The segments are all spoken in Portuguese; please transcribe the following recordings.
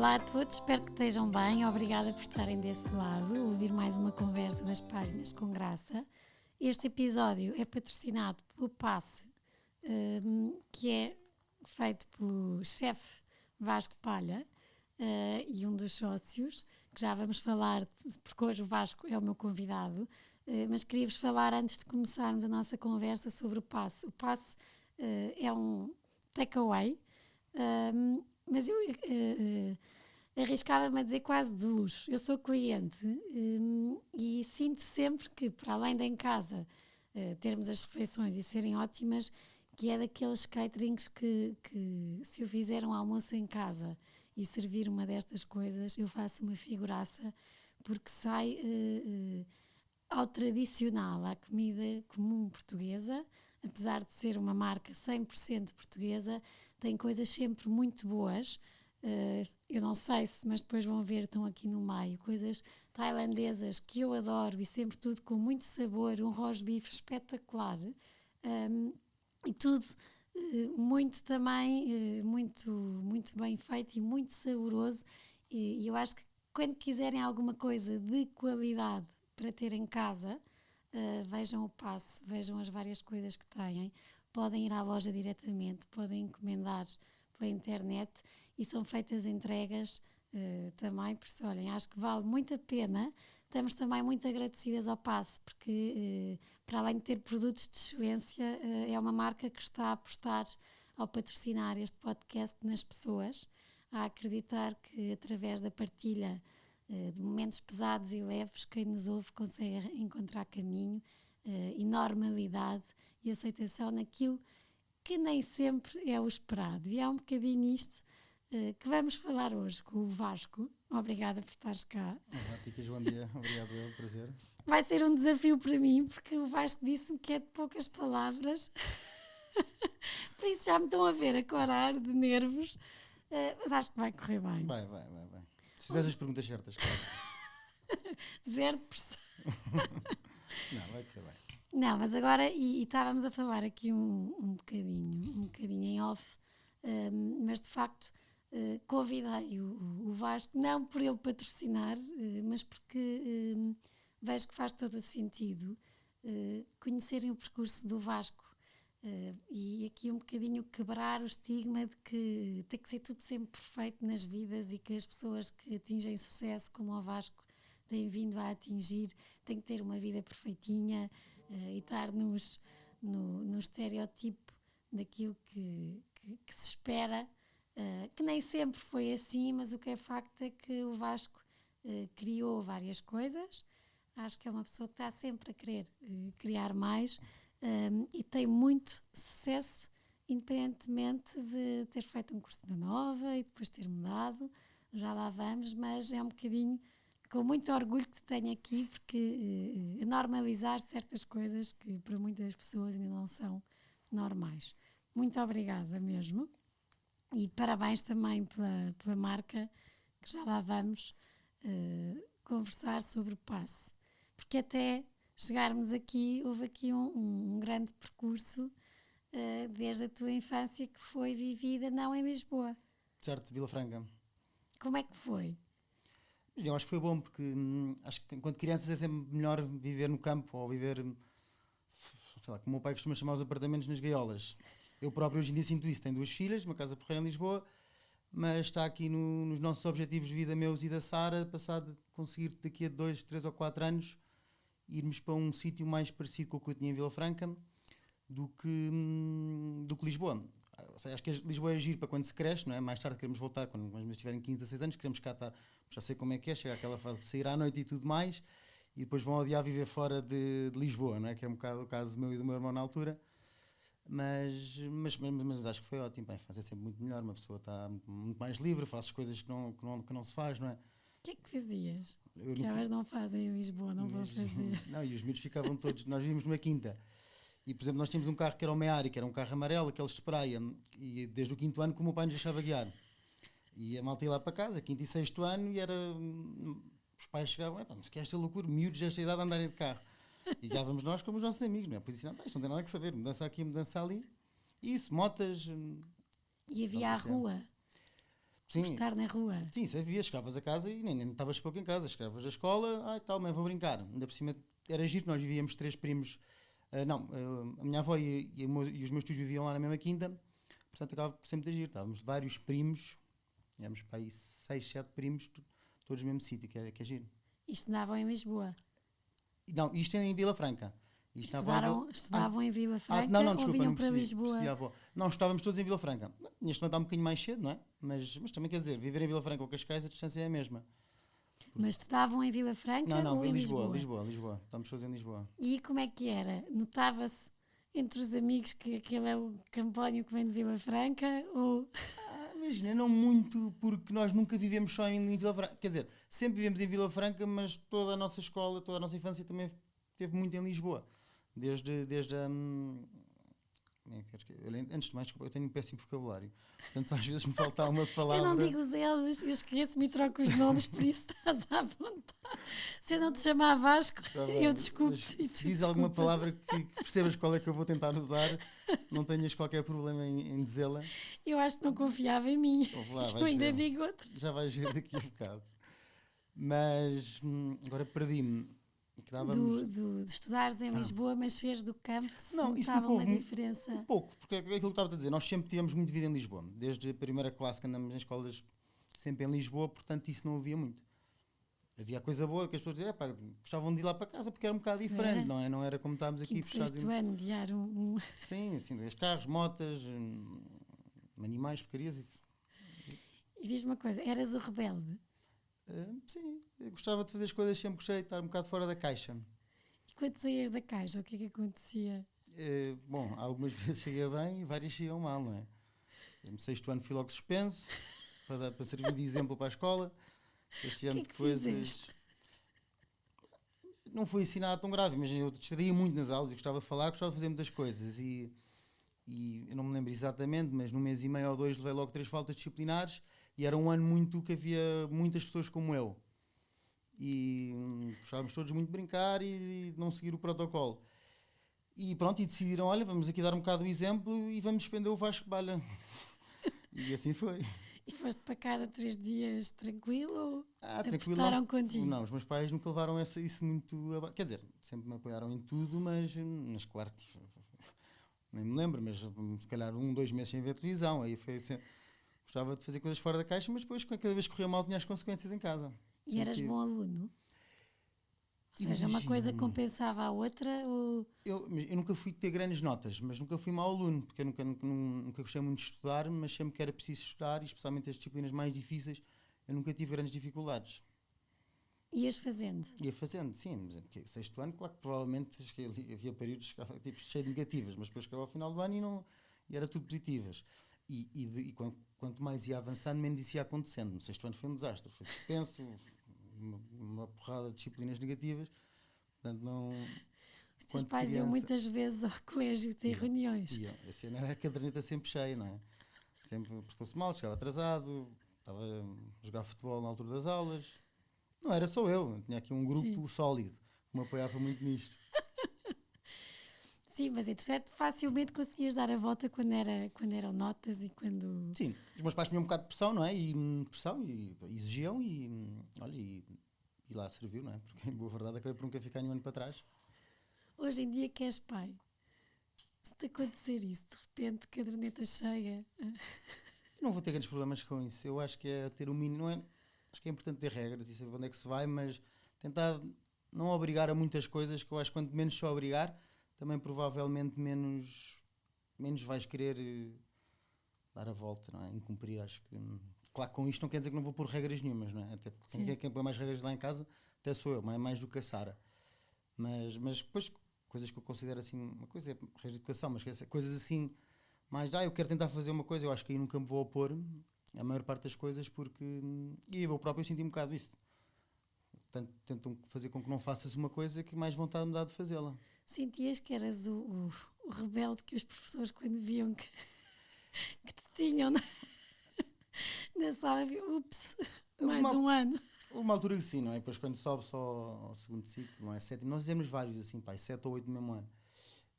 Olá a todos, espero que estejam bem. Obrigada por estarem desse lado, ouvir mais uma conversa das páginas com graça. Este episódio é patrocinado pelo Passe, que é feito pelo chefe Vasco Palha e um dos sócios, que já vamos falar, porque hoje o Vasco é o meu convidado, mas queria-vos falar antes de começarmos a nossa conversa sobre o Passe. O Passe é um takeaway, mas eu arriscava-me a dizer quase de luxo. Eu sou cliente e sinto sempre que, para além de em casa termos as refeições e serem ótimas, que é daqueles caterings que se eu fizer um almoço em casa e servir uma destas coisas, eu faço uma figuraça, porque sai ao tradicional, à comida comum portuguesa. Apesar de ser uma marca 100% portuguesa, tem coisas sempre muito boas. Eu não sei se, mas depois vão ver, estão aqui no meio, coisas tailandesas que eu adoro e sempre tudo com muito sabor, um rosbife espetacular, e tudo muito também, muito bem feito e muito saboroso. E eu acho que quando quiserem alguma coisa de qualidade para ter em casa, vejam o Passe, vejam as várias coisas que têm, podem ir à loja diretamente, podem encomendar pela internet e são feitas entregas também, por isso, olhem, acho que vale muito a pena. Estamos também muito agradecidas ao Passe, porque para além de ter produtos de excelência, é uma marca que está a apostar ao patrocinar este podcast nas pessoas, a acreditar que através da partilha de momentos pesados e leves, quem nos ouve consegue encontrar caminho e normalidade e aceitação naquilo que nem sempre é o esperado. E é um bocadinho isto que vamos falar hoje com o Vasco. Obrigada por estares cá. Olá, Ticas, bom dia. Obrigado, prazer. Vai ser um desafio para mim, porque o Vasco disse-me que é de poucas palavras. Por isso já me estão a ver a corar de nervos, mas acho que vai correr bem. Vai. Se fizeres as perguntas certas, claro. Zero de pressão. Não, vai correr bem. Não, mas agora, e estávamos a falar aqui um bocadinho em off, mas de facto convidei o Vasco, não por ele patrocinar, mas porque vejo que faz todo o sentido conhecerem o percurso do Vasco. E aqui um bocadinho quebrar o estigma de que tem que ser tudo sempre perfeito nas vidas e que as pessoas que atingem sucesso como o Vasco têm vindo a atingir têm que ter uma vida perfeitinha e estar no estereotipo daquilo que se espera, que nem sempre foi assim, mas o que é facto é que o Vasco criou várias coisas. Acho que é uma pessoa que está sempre a querer criar mais. E tem muito sucesso, independentemente de ter feito um curso da Nova e depois ter mudado, já lá vamos, mas é um bocadinho com muito orgulho que te tenho aqui, porque normalizar certas coisas que para muitas pessoas ainda não são normais. Muito obrigada mesmo, e parabéns também pela marca, que já lá vamos conversar sobre o Passe, porque até chegarmos aqui, houve aqui um grande percurso desde a tua infância, que foi vivida não em Lisboa. Certo, Vila Franca. Como é que foi? Eu acho que foi bom, porque acho que enquanto crianças é sempre melhor viver no campo, ou viver, sei lá, como o meu pai costuma chamar os apartamentos, nas gaiolas. Eu próprio hoje em dia sinto isso, tenho 2 filhas, uma casa porreira em Lisboa, mas está aqui nos nossos objetivos de vida, meus e da Sara, passar de conseguir daqui a 2, 3 ou 4 anos irmos para um sítio mais parecido com o que eu tinha em Vila Franca do que Lisboa. Ou seja, acho que Lisboa é giro para quando se cresce, não é? Mais tarde queremos voltar, quando os meus tiverem 15, 16 anos, queremos cá estar, já sei como é que é, chegar àquela fase de sair à noite e tudo mais, e depois vão odiar viver fora de Lisboa, não é? Que é um bocado o caso do meu e do meu irmão na altura. Mas acho que foi ótimo. A infância é sempre muito melhor, uma pessoa está muito mais livre, faz coisas que não se faz, não é? O que é que fazias? Que elas não fazem em Lisboa, não vão fazer. Não, e os miúdos ficavam todos, nós vivíamos numa quinta, e por exemplo nós tínhamos um carro que era o Meari, que era um carro amarelo, aqueles de praia, e desde o 5º ano que o meu pai nos deixava guiar, e a malta ia lá para casa, 5º e 6º ano, e era, os pais chegavam, mas que é esta loucura, miúdos desta idade a andarem de carro, e guiávamos nós como os nossos amigos, não é? Pois isto não tem nada que saber, mudança aqui, mudança ali, e isso, motas. E havia a rua. Sim. estar na rua. Sim, isso havia, chegavas a casa e nem estavas pouco em casa, chegavas à escola, tal, mãe, vou brincar. Ainda por cima era giro, nós vivíamos 3 primos, a minha avó e os meus tios viviam lá na mesma quinta, portanto acabava por sempre ter giro. Estávamos vários primos, éramos para aí 6, 7 primos, todos no mesmo sítio, que é giro. E estudavam em Lisboa. Não, isto é em Vila Franca. Isto Estudavam em Vila Franca não, ou desculpa, vinham não para percebi, Lisboa? percebi a avó. Não, estávamos todos em Vila Franca. Neste momento está um bocadinho mais cedo, não é? Mas também quer dizer, viver em Vila Franca ou Cascais, a distância é a mesma. Mas estudavam em Vila Franca Não, ou em em Lisboa. Estamos todos em Lisboa. E como é que era? Notava-se entre os amigos que aquele é o Campónio que vem de Vila Franca? Ou... Imagina, não muito, porque nós nunca vivemos só em Vila Franca. Quer dizer, sempre vivemos em Vila Franca, mas toda a nossa escola, toda a nossa infância também teve muito em Lisboa. Desde a... Antes de mais, desculpa, eu tenho um péssimo vocabulário. Portanto, às vezes me falta uma palavra. Eu não digo os elos, eu esqueço-me e troco os nomes, por isso estás à vontade. Se eu não te chamar Vasco, eu desculpo-te. Se diz alguma palavra que percebas qual é que eu vou tentar usar, não tenhas qualquer problema em dizê-la. Eu acho que não confiava em mim. Lá, eu ainda digo outra. Já vais ver daqui a bocado. Mas agora perdi-me. De estudares em Lisboa, mas seres do campo, se notava uma diferença. Um pouco, porque é aquilo que estava a dizer, nós sempre tivemos muito vida em Lisboa. Desde a primeira classe que andamos em escolas sempre em Lisboa, portanto isso não havia muito. Havia coisa boa que as pessoas diziam, gostavam de ir lá para casa porque era um bocado diferente, não é? Não era como estávamos aqui fechados. Sexto ano, guiar um... Sim, carros, motas, animais, porcarias, isso. E diz uma coisa, eras o rebelde? Sim, eu gostava de fazer as coisas, sempre gostei de estar um bocado fora da caixa. E quando saías da caixa, o que é que acontecia? Bom, algumas vezes cheguei bem e várias chegam mal, não é? No 6º ano fui logo suspenso, para servir de exemplo para a escola. Esse ano que fizeste? Não foi assim nada tão grave, mas eu distraía muito nas aulas, eu gostava de falar, gostava de fazer muitas coisas e eu não me lembro exatamente, mas num mês e meio ou 2 levei logo 3 faltas disciplinares. E era um ano muito que havia muitas pessoas como eu. E gostávamos todos muito de brincar e de não seguir o protocolo. E pronto, e decidiram, olha, vamos aqui dar um bocado o exemplo e vamos suspender o Vasco Balha. E assim foi. E foste para casa 3 dias tranquilo ou tranquilo apertaram contigo? Não, os meus pais nunca levaram isso muito... Quer dizer, sempre me apoiaram em tudo, mas claro que... Nem me lembro, mas se calhar 1, 2 meses sem ver televisão. Aí foi assim... Gostava de fazer coisas fora da caixa, mas depois, cada vez que corria mal, tinha as consequências em casa. E eras bom aluno? Ou seja, uma coisa compensava a outra? Ou... Eu nunca fui ter grandes notas, mas nunca fui mau aluno, porque eu nunca gostei muito de estudar, mas sempre que era preciso estudar, e especialmente as disciplinas mais difíceis, eu nunca tive grandes dificuldades. Ias fazendo? Ia fazendo, sim. Mas 6º ano, claro que provavelmente havia períodos que ficava tipo, cheio de negativas, mas depois chegava ao final do ano e era tudo positivas. E quanto mais ia avançando, menos isso ia acontecendo. No 6º ano foi um desastre, foi suspenso, uma porrada de disciplinas negativas. Portanto, não. Os teus pais iam muitas vezes ao colégio ter reuniões. Esse ano era a caderneta sempre cheia, não é? Sempre portou-se mal, chegava atrasado, estava a jogar futebol na altura das aulas. Não era só eu, tinha aqui um grupo sólido que me apoiava muito nisto. Sim, mas interessante, facilmente conseguias dar a volta quando eram notas e quando... Sim, os meus pais tinham um bocado de pressão, não é? E exigiam olha, e lá serviu, não é? Porque, em boa verdade, acabei por nunca ficar nenhum ano para trás. Hoje em dia que és pai, se te acontecer isso, de repente, caderneta cheia... Não vou ter grandes problemas com isso. Eu acho que é ter o mínimo, não é? Acho que é importante ter regras e saber onde é que se vai, mas tentar não obrigar a muitas coisas, que eu acho que quanto menos só obrigar, também provavelmente menos vais querer dar a volta, não é? Incumprir, acho que... Claro que com isto não quer dizer que não vou pôr regras nenhumas, não é? Até porque quem põe mais regras lá em casa até sou eu, mais do que a Sara. Mas depois, coisas que eu considero assim, uma coisa é regra de educação, mas coisas assim, mais, eu quero tentar fazer uma coisa, eu acho que aí nunca me vou opor a maior parte das coisas, porque... E eu próprio senti um bocado isso. Portanto, tentam fazer com que não faças uma coisa que mais vontade me dá de fazê-la. Sentias que eras o rebelde que os professores, quando viam que te tinham na sala, ups, mais um ano. Uma altura que sim, não é? Depois quando sobe só ao 2º ciclo, não é? 7º, nós fizemos vários assim, 7 ou 8 no mesmo ano.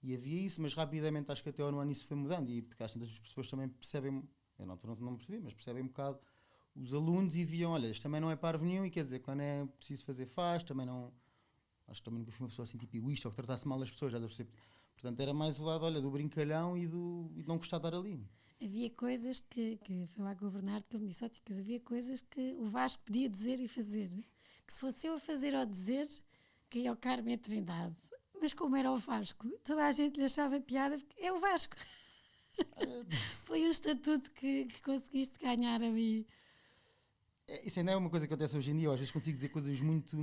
E havia isso, mas rapidamente acho que até ao ano isso foi mudando, e porque às vezes os professores também percebem, eu não percebi, mas percebem um bocado os alunos e viam, olha, isto também não é parvo nenhum e quer dizer, quando é preciso fazer faz, também não, acho que também nunca fui uma pessoa assim tipo egoísta ou que tratasse mal as pessoas, já percebi. Portanto era mais o lado, olha, do brincalhão e de não gostar de estar ali. Havia coisas que foi lá com o Bernardo que ele me disse, ó Ticas, havia coisas que o Vasco podia dizer e fazer, que se fosse eu a fazer ou dizer, caía ao Carmo e a Trindade. Mas como era o Vasco, toda a gente lhe achava piada porque é o Vasco. Foi o estatuto que conseguiste ganhar ali. Isso ainda é uma coisa que acontece hoje em dia, eu às vezes consigo dizer coisas muito,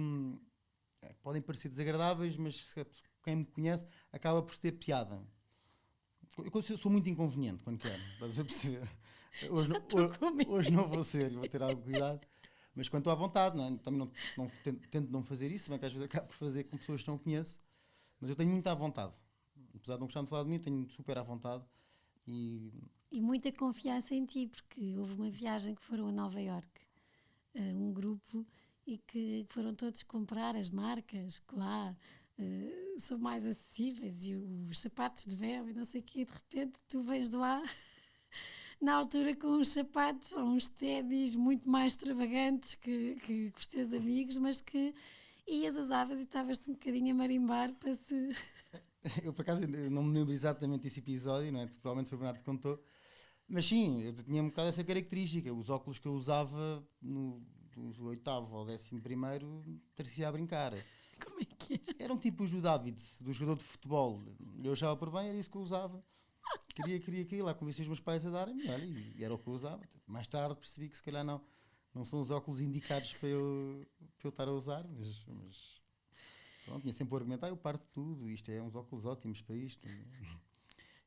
que podem parecer desagradáveis, mas quem me conhece acaba por ter piada. Eu sou muito inconveniente quando quero, estás a perceber? Hoje não vou ser, vou ter algum cuidado, mas quando estou à vontade, não é? Também tento não fazer isso, bem que às vezes acabo por fazer com pessoas que não conheço, mas eu tenho muito à vontade. Apesar de não gostar de falar de mim, tenho super à vontade. E muita confiança em ti, porque houve uma viagem que foram a Nova Iorque, um grupo, e que foram todos comprar as marcas que lá são mais acessíveis e os sapatos de véu e não sei o quê, e de repente tu vens de lá na altura com uns sapatos ou uns tédis muito mais extravagantes que os teus amigos, mas que ias, usavas e estavas-te um bocadinho a marimbar para se... Eu, por acaso, não me lembro exatamente desse episódio, não é? Provavelmente foi o Bernardo que contou, mas sim, eu tinha um bocado essa característica. Os óculos que eu usava no 8º ou 11º, parecia a brincar. Como é que é? Eram tipo os do David, do jogador de futebol. Eu achava por bem, era isso que eu usava. Queria lá convencer os meus pais a darem-me, olha, e era o que eu usava. Mais tarde percebi que se calhar não são os óculos indicados para eu estar a usar, mas pronto, tinha sempre o argumento, eu parto de tudo, isto é uns óculos ótimos para isto.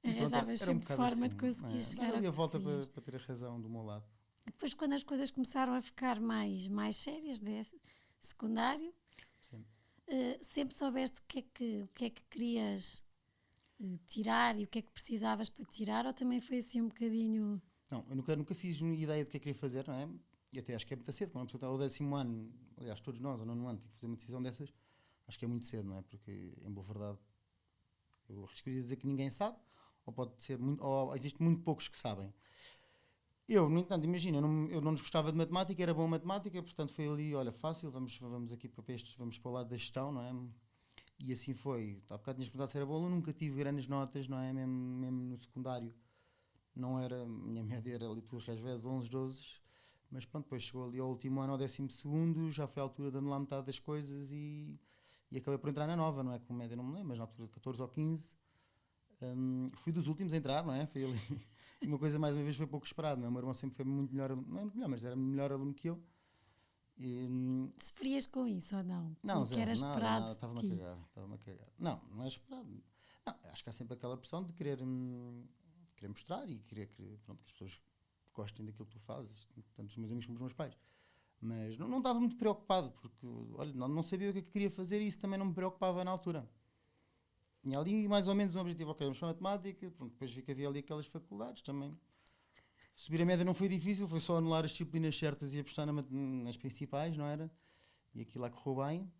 Arranjavas sempre forma de conseguir chegar a volta para ter a razão do meu lado. Depois, quando as coisas começaram a ficar mais sérias, secundário, sempre soubeste o que é que querias tirar e o que é que precisavas para tirar, ou também foi assim um bocadinho... Não, eu nunca fiz uma ideia do que é que queria fazer, não é? E até acho que é muito cedo, quando uma pessoa está ao 10º ano, aliás, todos nós, ao 9º ano, tem que fazer uma decisão dessas, acho que é muito cedo, não é? Porque, em boa verdade, eu arriscaria dizer que ninguém sabe, ou pode ser ou existe muito poucos que sabem. Eu, no entanto, imagina, eu não gostava de matemática, era bom matemática, portanto foi ali, olha, fácil, vamos aqui para estes, vamos para o lado da gestão, não é? E assim foi. Há bocado tinhas perguntado se era bom, eu nunca tive grandes notas, não é? Mesmo no secundário. Não era, a minha média era ali tudo às vezes 11, 12, mas pronto, depois chegou ali ao último ano, ao 12º, já foi a altura de anular metade das coisas e acabei por entrar na nova, não é? Com média não me lembro, mas na altura de 14 ou 15. Fui dos últimos a entrar, não é? Foi ali. E uma coisa mais uma vez foi pouco esperado, não é? O meu irmão sempre foi muito melhor aluno, não é muito melhor, mas era melhor aluno que eu. Sofrias com isso ou não? Não, que era esperado. Estava-me a cagar. Não é esperado. Não, acho que há sempre aquela pressão de querer mostrar e querer pronto, que as pessoas gostem daquilo que tu fazes, tanto os meus amigos como os meus pais. Mas não estava muito preocupado, porque olha, não sabia o que é que queria fazer e isso também não me preocupava na altura. Tinha ali mais ou menos um objetivo, ok, vamos para a matemática, pronto, depois vi que havia ali aquelas faculdades também. Subir a média não foi difícil, foi só anular as disciplinas certas e apostar nas principais, não era? E aquilo lá correu bem.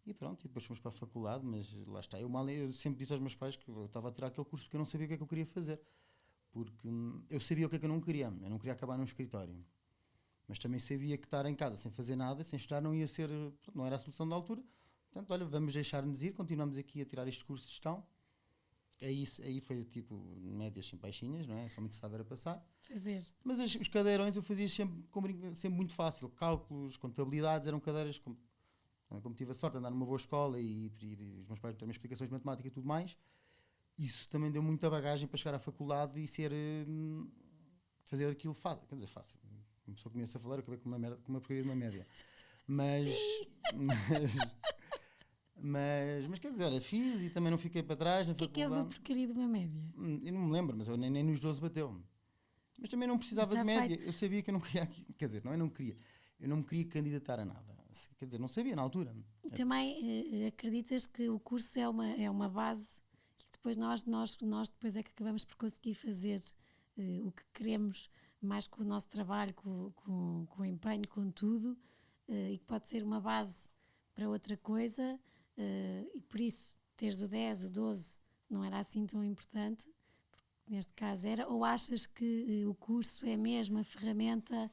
E pronto, e depois fomos para a faculdade, mas lá está. Eu sempre disse aos meus pais que eu estava a tirar aquele curso porque eu não sabia o que é que eu queria fazer. Porque eu sabia o que é que eu não queria. Eu não queria acabar num escritório. Mas também sabia que estar em casa sem fazer nada, sem estudar, não ia ser, não era a solução da altura. Portanto, olha, vamos deixar-nos ir, continuamos aqui a tirar este curso de gestão. Aí foi tipo médias sem baixinhas, não é? Só muito saber a passar. Fazer. Mas os cadeirões eu fazia sempre muito fácil. Cálculos, contabilidades, eram cadeiras como tive a sorte de andar numa boa escola e os meus pais terem explicações de matemática e tudo mais. Isso também deu muita bagagem para chegar à faculdade e fazer aquilo fácil. Quer dizer, fácil. Uma pessoa começa a falar, eu acabei com uma porcaria de uma média. Mas quer dizer, olha, fiz e também não fiquei para trás na faculdade. O que é uma porcaria de uma média? Eu não me lembro, mas eu nem nos 12 bateu. Mas também não precisava de média. Eu sabia que eu não queria, quer dizer, não queria. Eu não me queria candidatar a nada. Quer dizer, não sabia na altura. E também acreditas que o curso é uma base e que depois nós depois é que acabamos por conseguir fazer o que queremos, mais com o nosso trabalho, com o empenho, com tudo, e que pode ser uma base para outra coisa, e por isso teres o 10, o 12 não era assim tão importante, neste caso era, ou achas que o curso é mesmo a ferramenta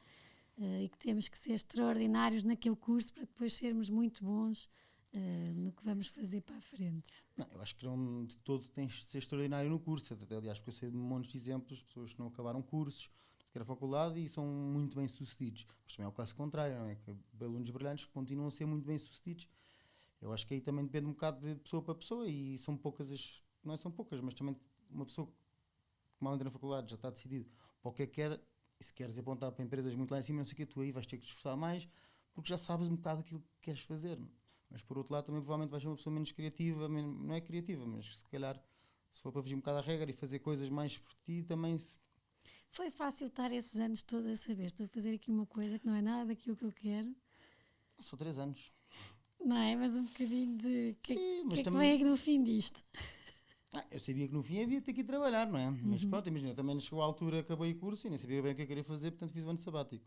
e que temos que ser extraordinários naquele curso para depois sermos muito bons no que vamos fazer para a frente. Não, eu acho que não, de todo tens de ser extraordinário no curso. Aliás, porque eu sei de montes de exemplos de pessoas que não acabaram cursos, sequer a faculdade, e são muito bem sucedidos. Mas também é o caso contrário, não é? Que alunos brilhantes que continuam a ser muito bem sucedidos. Eu acho que aí também depende um bocado de pessoa para pessoa, e são poucas as. Não é são poucas, mas também uma pessoa que mal entra na faculdade já está decidido para o que é que quer, e se queres apontar para empresas muito lá em cima, não sei o que, tu aí vais ter que te esforçar mais, porque já sabes um bocado aquilo que queres fazer. Mas por outro lado também provavelmente vais ser uma pessoa menos criativa, não é criativa, mas se calhar se for para fugir um bocado à regra e fazer coisas mais por ti também Foi fácil estar esses anos todos a saber, estou a fazer aqui uma coisa que não é nada daquilo que eu quero. Só 3 anos. Não é? Mas um bocadinho de Sim, mas que é que também vem aqui no fim disto? eu sabia que no fim havia de ter que ir trabalhar, não é? Mas pronto, imagina, também chegou à altura, acabei o curso e nem sabia bem o que eu queria fazer, portanto fiz o ano sabático.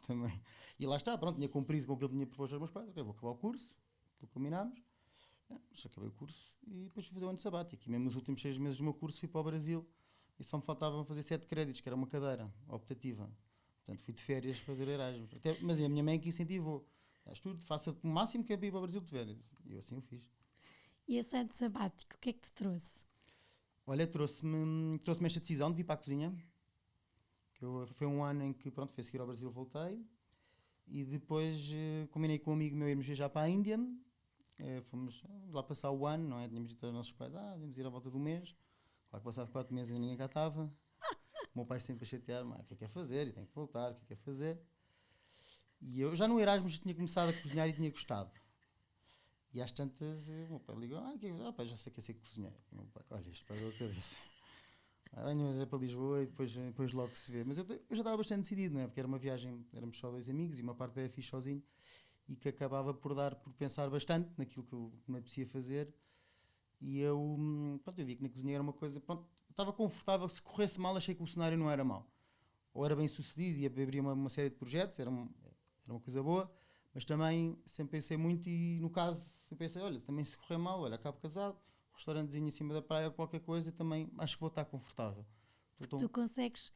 Também. E lá está, pronto, tinha cumprido com o que ele tinha proposto aos meus pais, ok, vou acabar o curso, aquilo que combinámos, mas acabei o curso e depois fui fazer o ano sabático. E mesmo nos últimos 6 meses do meu curso fui para o Brasil e só me faltavam fazer 7 créditos, que era uma cadeira optativa. Portanto fui de férias fazer Erasmus. Mas a minha mãe que incentivou. Estudo, faça o máximo que é para ir para o Brasil de férias. E eu assim o fiz. E esse ano sabático, o que é que te trouxe? Olha, trouxe-me esta decisão de vir para a cozinha. Foi um ano em que, pronto, foi a seguir ao Brasil, voltei. E depois combinei com um amigo meu irmos viajar para a Índia. Fomos lá passar o ano, não é? Tínhamos dito aos nossos pais, íamos ir à volta do mês. Claro que passado 4 meses e ninguém cá estava. O meu pai sempre a chatear, mas o que é que é fazer? E tenho que voltar, o que é fazer? E eu já no Erasmus tinha começado a cozinhar e tinha gostado. E às tantas, o meu pai ligou, pai, já sei que é ser cozinheiro. E o meu pai, olha, isto para a cabeça. Venho mas é para Lisboa e depois logo se vê. Mas eu já estava bastante decidido, não é? Porque era uma viagem, éramos só 2 amigos e uma parte era fixe sozinho, e que acabava por pensar bastante naquilo que eu me apetecia fazer. E eu vi que na cozinha era uma coisa, pronto, estava confortável. Se corresse mal, achei que o cenário não era mau. Ou era bem sucedido e abria uma série de projetos, era uma coisa boa, mas também sempre pensei muito, e no caso, eu pensei, olha, também se correr mal, olha, acabo casado, restaurantezinho em cima da praia, qualquer coisa, também acho que vou estar confortável. Tu consegues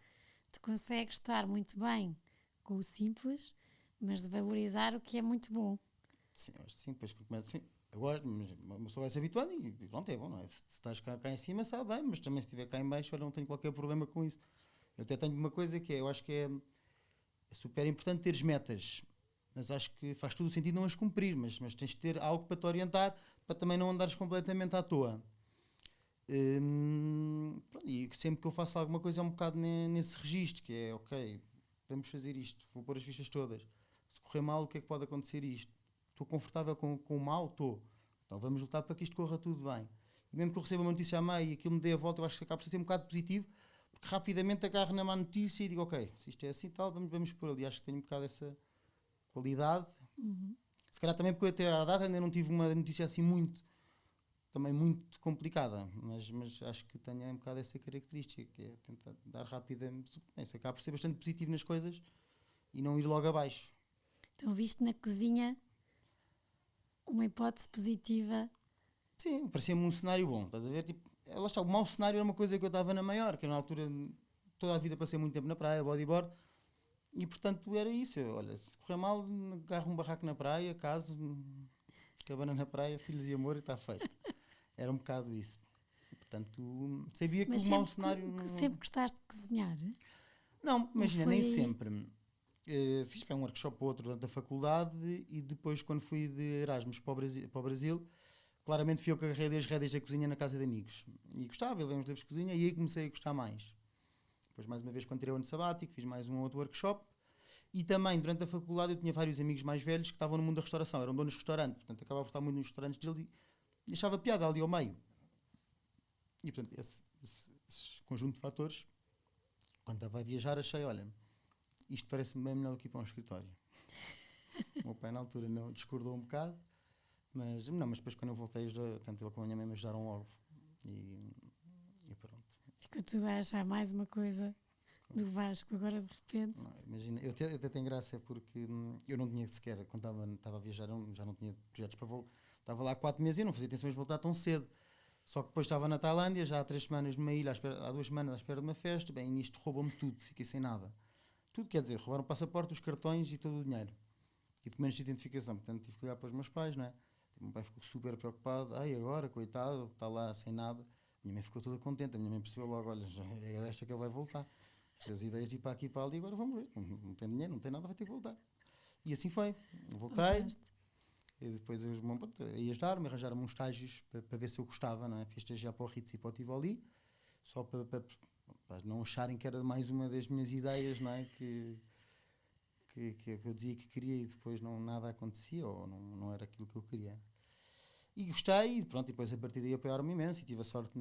estar muito bem com o simples, mas valorizar o que é muito bom. Sim, depois que começa assim. Eu gosto, mas uma pessoa vai se habituando e pronto, é bom, não é? Se estás cá em cima, sabe bem, mas também se estiver cá em baixo, olha, não tenho qualquer problema com isso. Eu até tenho uma coisa que eu acho que é super importante teres metas, mas acho que faz todo o sentido não as cumprir, mas tens de ter algo para te orientar, para também não andares completamente à toa. E sempre que eu faço alguma coisa é um bocado nesse registro, que é, ok, vamos fazer isto, vou pôr as fichas todas. Se correr mal, o que é que pode acontecer isto? Estou confortável com o mal? Estou. Então vamos lutar para que isto corra tudo bem. E mesmo que eu receba uma notícia a meio e aquilo me dê a volta, eu acho que acaba por ser um bocado positivo, porque rapidamente agarro na má notícia e digo, ok, se isto é assim tal, vamos por ali. Acho que tenho um bocado essa qualidade. Se calhar também porque eu até à data ainda não tive uma notícia assim muito complicada, mas acho que tenho um bocado essa característica, que é tentar dar rapidamente. Isso acaba por ser bastante positivo nas coisas e não ir logo abaixo. Então, viste na cozinha uma hipótese positiva? Sim, parecia-me um cenário bom, estás a ver? Tipo, lá está, o mau cenário era uma coisa que eu estava na maior, que na altura toda a vida passei muito tempo na praia, bodyboard, e portanto era isso. Olha, se correr mal, agarro um barraco na praia, caso, cabana na praia, filhos e amor, e está feito. Era um bocado isso. E, portanto, sabia que mas o mau cenário... Sempre gostaste de cozinhar? Não, imagina, nem sempre. Fiz um workshop ou outro durante a faculdade, e depois, quando fui de Erasmus para o Brasil, claramente fui eu que agarrei as rédeas da cozinha na casa de amigos. E gostava, eu li uns livros de cozinha e aí comecei a gostar mais. Depois, mais uma vez, quando tirei o ano sabático, fiz mais um outro workshop. E também, durante a faculdade, eu tinha vários amigos mais velhos que estavam no mundo da restauração, eram donos de restaurante, portanto, acabava por estar muito nos restaurantes deles e achava piada ali ao meio. E, portanto, esse conjunto de fatores, quando estava a viajar, achei, olha, isto parece-me bem melhor do que ir para um escritório. O meu pai, na altura, não discordou um bocado, mas depois, quando eu voltei, tanto ele como a minha mãe me ajudaram logo. E pronto. Ficou tudo a achar mais uma coisa do Vasco, agora de repente. Não, imagina, eu até tenho graça porque eu não tinha sequer, quando estava a viajar, já não tinha projetos para voltar. Estava lá há 4 meses e eu não fazia intenções de voltar tão cedo. Só que depois estava na Tailândia, já há 3 semanas numa ilha, há 2 semanas à espera de uma festa, bem, isto roubou-me tudo, fiquei sem nada. tudo, quer dizer, roubaram o passaporte, os cartões e todo o dinheiro. E documentos de identificação. Portanto, tive que ligar para os meus pais, não é? O meu pai ficou super preocupado. Ai, agora, coitado, está lá sem nada. A minha mãe ficou toda contente. A minha mãe percebeu logo, olha, é desta que ele vai voltar. As ideias de ir para aqui e para ali, agora vamos ver. Não tem dinheiro, não tem nada, vai ter que voltar. E assim foi. Voltei. E depois eles ia ajudar-me, arranjaram-me uns estágios para ver se eu gostava, não é? Fiz estagiar para o Ritz e para o Tivoli, só para não acharem que era mais uma das minhas ideias, não é? Que eu dizia que queria e depois nada acontecia ou não era aquilo que eu queria. E gostei e pronto, e depois a partir daí apoiaram-me imenso e tive a sorte de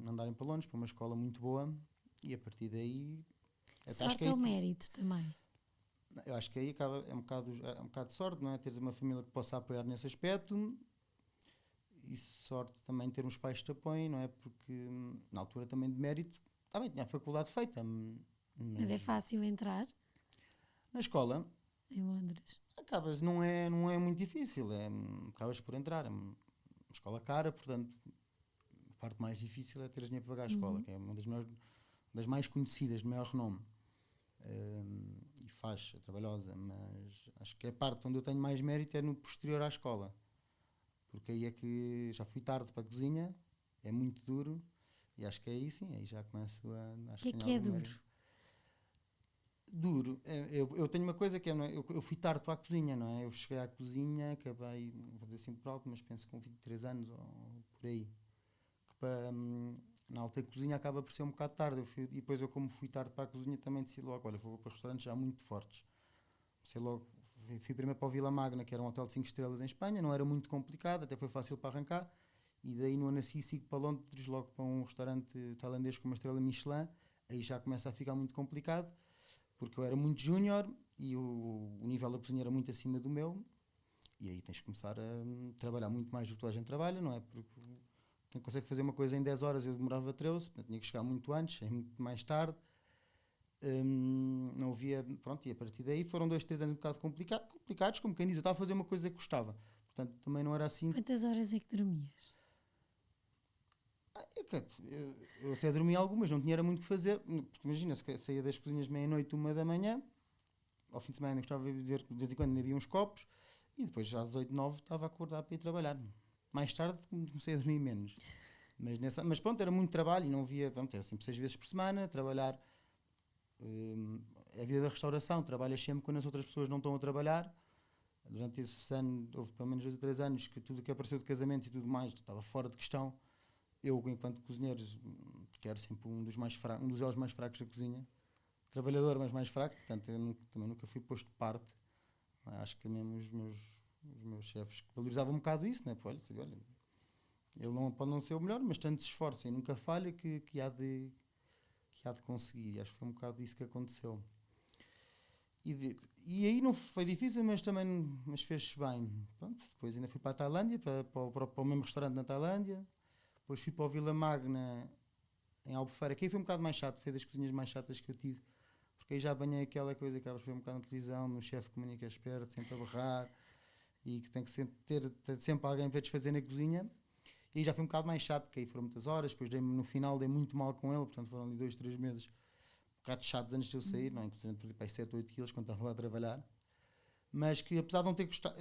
andarem para Londres, para uma escola muito boa e a partir daí... Sorte ou mérito também? Eu acho que aí é um bocado de sorte, não é? Teres uma família que possa apoiar nesse aspecto e sorte também ter uns pais que te apoiem, não é? Porque na altura também de mérito, também tinha a faculdade feita. Mas é fácil entrar? Na escola? Em Londres? Acabas, não é muito difícil, acabas por entrar. É uma escola cara, portanto, a parte mais difícil é teres dinheiro para pagar a escola, que é uma das mais conhecidas, de maior renome. E faz, é trabalhosa, mas acho que a parte onde eu tenho mais mérito é no posterior à escola, porque aí é que já fui tarde para a cozinha, é muito duro e acho que é aí sim, aí já começo a... O que é duro? Mérito. Duro, eu tenho uma coisa que é, eu fui tarde para a cozinha, não é? Eu cheguei à cozinha, acabei, vou dizer assim por alto, mas penso com 23 anos ou por aí, que para... Na alta cozinha acaba por ser um bocado tarde. E depois eu, como fui tarde para a cozinha, também decidi logo, olha, vou para restaurantes já muito fortes. Fui primeiro para o Vila Magna, que era um hotel de 5 estrelas em Espanha, não era muito complicado, até foi fácil para arrancar. E daí no ano a seguir sigo para Londres, logo para um restaurante tailandês com uma estrela Michelin. Aí já começa a ficar muito complicado, porque eu era muito júnior e o nível da cozinha era muito acima do meu. E aí tens de começar a trabalhar muito mais do que toda a gente trabalha, não é? Porque quem consegue fazer uma coisa em 10 horas, eu demorava 13, portanto tinha que chegar muito antes, muito mais tarde. Não havia, pronto, e a partir daí foram 2, 3 anos um bocado complicados, como quem diz, eu estava a fazer uma coisa que gostava, portanto também não era assim. Quantas horas é que dormias? Eu até dormia algumas, não tinha era muito o que fazer, porque imagina, saía das cozinhas meia-noite, 1 da manhã, ao fim de semana eu gostava de dizer que de vez em quando havia uns copos, e depois às 8, 9 estava a acordar para ir trabalhar. Mais tarde comecei a dormir menos. Mas pronto, era muito trabalho e não havia, pronto, era sempre 6 vezes por semana, trabalhar. A vida da restauração, trabalhas sempre quando as outras pessoas não estão a trabalhar. Durante esse ano, houve pelo menos 2 ou 3 anos que tudo que apareceu de casamentos e tudo mais estava fora de questão. Eu, enquanto cozinheiro, porque era sempre um dos elos mais fracos da cozinha, trabalhador, mas mais fraco, portanto, eu também nunca fui posto de parte. Acho que mesmo os meus chefes valorizavam um bocado isso, né? Olha, ele pode não ser o melhor, mas tanto se esforça e nunca falha que há de conseguir. E acho que foi um bocado isso que aconteceu. E aí não foi difícil, mas fez-se bem. Pronto, depois ainda fui para a Tailândia, para o mesmo restaurante na Tailândia. Depois fui para o Vila Magna, em Albufeira, que aí foi um bocado mais chato, foi das cozinhas mais chatas que eu tive. Porque aí já apanhei aquela coisa que acabas de ver um bocado na televisão, no chefe que comunica esperto, sempre a berrar, e que tem que ter sempre alguém para desfazer na cozinha. E aí já foi um bocado mais chato, porque aí foram muitas horas, depois no final dei muito mal com ele, portanto foram ali 2, 3 meses um bocado chatos antes de eu sair, não é? Inclusive perdi para 7 ou 8 quilos quando estava lá a trabalhar. Mas que apesar de não ter gostado,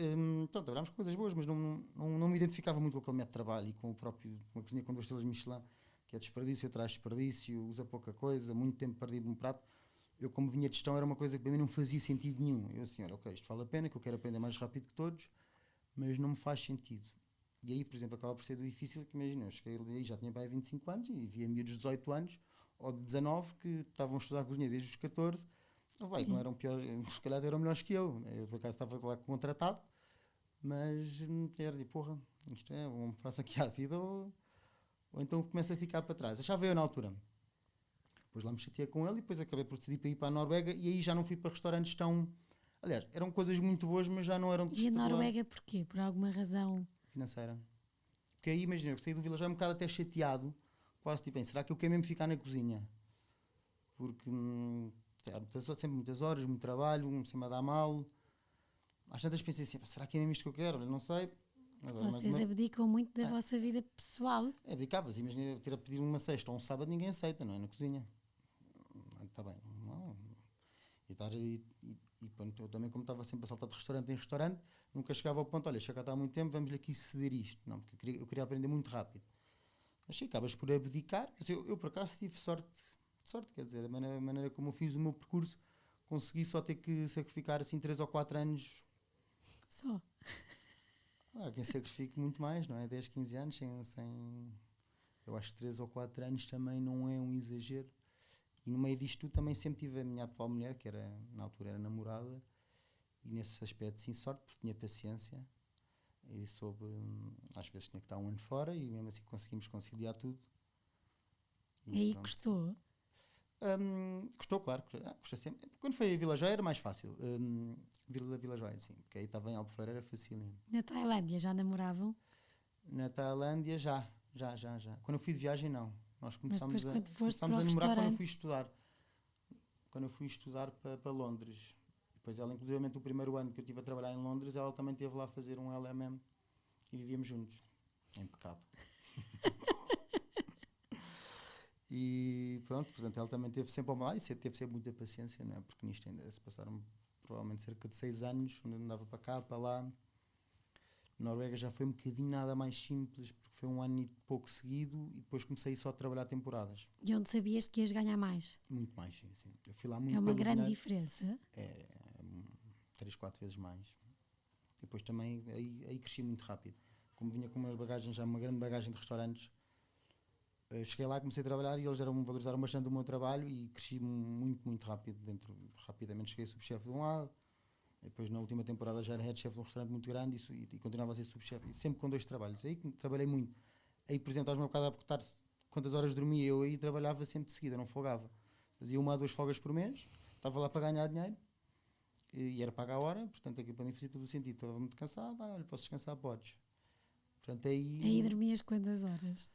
trabalhámos com coisas boas, mas não me identificava muito com aquele método de trabalho e com uma cozinha com 2 estrelas Michelin, que é desperdício atrás de desperdício, usa pouca coisa, muito tempo perdido num prato. Eu, como vinha de gestão, era uma coisa que para mim não fazia sentido nenhum. Eu assim, ok, isto vale a pena, que eu quero aprender mais rápido que todos, mas não me faz sentido. E aí, por exemplo, acaba por ser difícil, que imagina, eu cheguei ali, já tinha para aí 25 anos e via miúdos de 18 anos ou de 19 que estavam a estudar a cozinha desde os 14. Não eram pior, se calhar eram melhores que eu. Eu, por acaso, estava lá contratado, mas era de porra, isto é, ou me faço aqui à vida ou então começo a ficar para trás. Achava eu na altura. Depois lá me chateei com ele e depois acabei por decidir para ir para a Noruega e aí já não fui para restaurantes tão... Aliás, eram coisas muito boas, mas já não eram... E a Noruega porquê? Por alguma razão? Financeira. Porque aí, imagina, eu saí do Vila já um bocado até chateado, quase tipo, será que eu quero mesmo ficar na cozinha? Porque sempre muitas horas, muito trabalho, sempre a dar mal. Às tantas pensei assim, será que é mesmo isto que eu quero? Eu não sei. Vocês abdicam muito da vossa vida pessoal. Abdicavas, imagina ter a pedir uma sexta ou um sábado, ninguém aceita, não é? Na cozinha. Está bem. Não. e pronto, eu também, como estava sempre a saltar de restaurante em restaurante, nunca chegava ao ponto, olha, já cá está há muito tempo, vamos-lhe aqui ceder isto. Não, porque eu queria aprender muito rápido. Mas sim, acabas por abdicar. Mas eu por acaso tive sorte, quer dizer, a maneira como eu fiz o meu percurso, consegui só ter que sacrificar assim 3 ou 4 anos. Só. Há quem sacrifique muito mais, não é? 10, 15 anos eu acho que 3 ou 4 anos também não é um exagero. E no meio disto tudo também sempre tive a minha atual mulher, que era, na altura era namorada, e nesse aspecto sim sorte, porque tinha paciência e soube, às vezes tinha que estar um ano fora e mesmo assim conseguimos conciliar tudo. E aí custou? Custou, claro, custa sempre. Quando foi a Vila Joia era mais fácil. Vila Joia, sim, porque aí estava em Albufeira, era facílimo. Na Tailândia já namoravam? Na Tailândia já. Quando eu fui de viagem, não. Nós começámos a namorar quando eu fui estudar. Quando eu fui estudar para Londres. Depois ela, inclusive, o primeiro ano que eu estive a trabalhar em Londres, ela também esteve lá a fazer um LMM e vivíamos juntos. Em pecado. E pronto, portanto, ela também teve sempre ao meu lado e teve sempre muita paciência, não é? Porque nisto ainda se passaram provavelmente cerca de 6 anos, onde eu andava para cá, para lá. Noruega já foi um bocadinho nada mais simples, porque foi um ano e pouco seguido e depois comecei só a trabalhar temporadas. E onde sabias que ias ganhar mais? Muito mais, sim. Eu fui lá muito. É uma grande diferença? É 3, 4 vezes mais. E depois também, aí cresci muito rápido. Como vinha com uma bagagem, já uma grande bagagem de restaurantes, cheguei lá, comecei a trabalhar e eles valorizaram bastante o meu trabalho e cresci muito, muito rápido. Rapidamente cheguei a subchefe de um lado. Depois, na última temporada, já era head chef de um restaurante muito grande e continuava a ser subchefe. E sempre com 2 trabalhos. Aí trabalhei muito. Aí, por exemplo, estás-me a bocado a perguntar quantas horas dormia. Eu aí trabalhava sempre de seguida, não folgava. Fazia 1 a 2 folgas por mês. Estava lá para ganhar dinheiro. E era paga a hora. Portanto, aquilo para mim fazia todo o sentido. Estava muito cansado. Olha, posso descansar? Podes. Portanto, aí dormias quantas horas?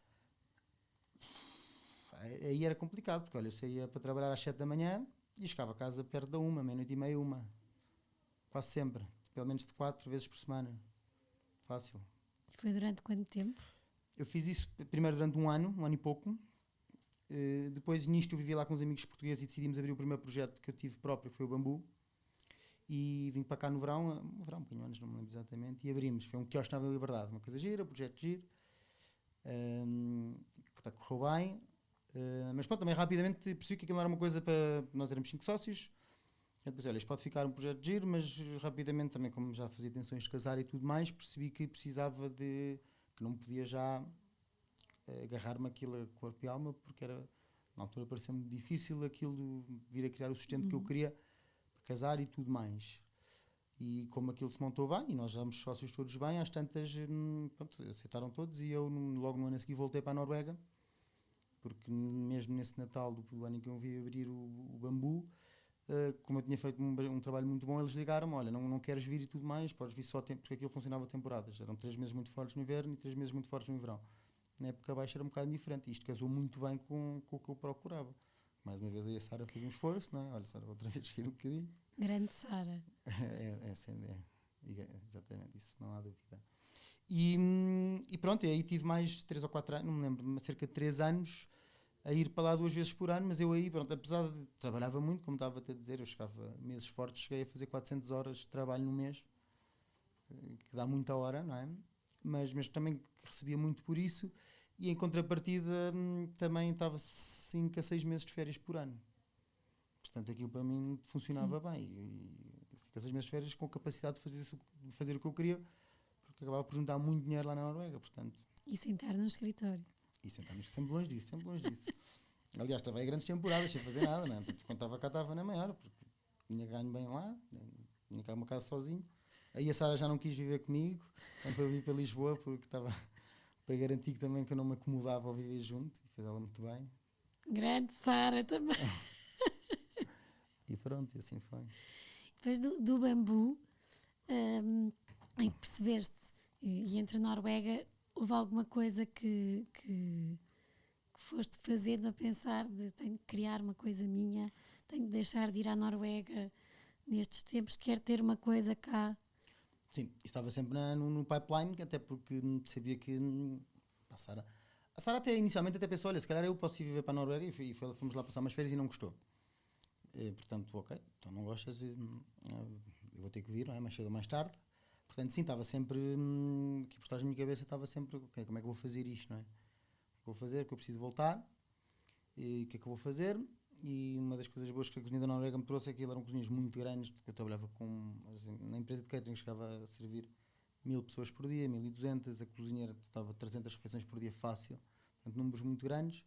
Aí era complicado. Porque, olha, eu saía para trabalhar às 7 da manhã e chegava a casa perto da 1, meia-noite e meia, 1. Quase sempre, pelo menos de 4 vezes por semana. Fácil. Foi durante quanto tempo? Eu fiz isso primeiro durante um ano e pouco. Depois nisto eu vivi lá com uns amigos portugueses e decidimos abrir o primeiro projeto que eu tive próprio, que foi o Bambu. E vim para cá no verão, um bocadinho antes, não me lembro exatamente, e abrimos. Foi um quiosque na Avenida Liberdade, uma coisa gira, projeto giro, que correu bem. Mas pronto, também rapidamente percebi que aquilo não era uma coisa para... Nós éramos 5 sócios. Eu pensei, olha, isto pode ficar um projeto de giro, mas rapidamente também, como já fazia tensões de casar e tudo mais, percebi que precisava que não podia já agarrar-me aquilo a corpo e alma, porque era, na altura parecia-me difícil aquilo de vir a criar o sustento que eu queria para casar e tudo mais. E como aquilo se montou bem, e nós já éramos sócios todos bem, às tantas, pronto, aceitaram todos, e eu logo no ano a seguir voltei para a Noruega, porque mesmo nesse Natal do ano em que eu vi abrir o Bambu, como eu tinha feito um trabalho muito bom, eles ligaram-me, olha, não queres vir e tudo mais, podes vir só porque aquilo funcionava temporadas, eram 3 meses muito fortes no inverno e 3 meses muito fortes no verão. Na época baixa era um bocado diferente, e isto casou muito bem com o que eu procurava. Mais uma vez aí a Sara fez um esforço, não é? Olha, Sara, outra vez cheguei um bocadinho. Grande Sara. Exatamente, isso não há dúvida. E pronto, e aí tive mais 3 ou 4 anos, não me lembro, cerca de 3 anos, a ir para lá 2 vezes por ano, mas eu aí, pronto, apesar de trabalhava muito, como estava-te a dizer, eu chegava meses fortes, cheguei a fazer 400 horas de trabalho no mês, que dá muita hora, não é? Mas também recebia muito por isso, e em contrapartida também estava 5 a 6 meses de férias por ano. Portanto, aquilo para mim funcionava bem, e 5 a 6 meses de férias com capacidade de fazer o que eu queria, porque acabava por juntar muito dinheiro lá na Noruega, portanto. E sentar num escritório. E sentámos sempre longe disso. Aliás, estava aí grandes temporadas sem fazer nada, não é? Quando estava cá, estava na maior, porque tinha ganho bem lá, tinha cá uma casa sozinho. Aí a Sara já não quis viver comigo, então eu vim para Lisboa, porque estava para garantir também que eu não me acomodava ao viver junto, e fez ela muito bem. Grande Sara também. E pronto, e assim foi. Depois do Bambu, em que percebeste, e entre Noruega, houve alguma coisa que foste fazendo a pensar de tenho que criar uma coisa minha, tenho de deixar de ir à Noruega nestes tempos, quero ter uma coisa cá? Sim, estava sempre no pipeline, até porque sabia que a Sara até inicialmente até pensou, olha, se calhar eu posso ir viver para a Noruega, e fomos lá passar umas férias e não gostou. Portanto, ok, então não gostas, eu vou ter que vir, não é? Mais cedo ou mais tarde. Portanto, sim, estava sempre, aqui por trás da minha cabeça estava sempre, ok, como é que eu vou fazer isto, não é? O que eu vou fazer, que eu preciso voltar, e o que é que eu vou fazer? E uma das coisas boas que a cozinha da Noruega me trouxe é que eram cozinhas muito grandes, porque eu trabalhava assim, na empresa de catering, chegava a servir 1000 pessoas por dia, 1200, a cozinha estava 300 refeições por dia fácil, portanto, números muito grandes.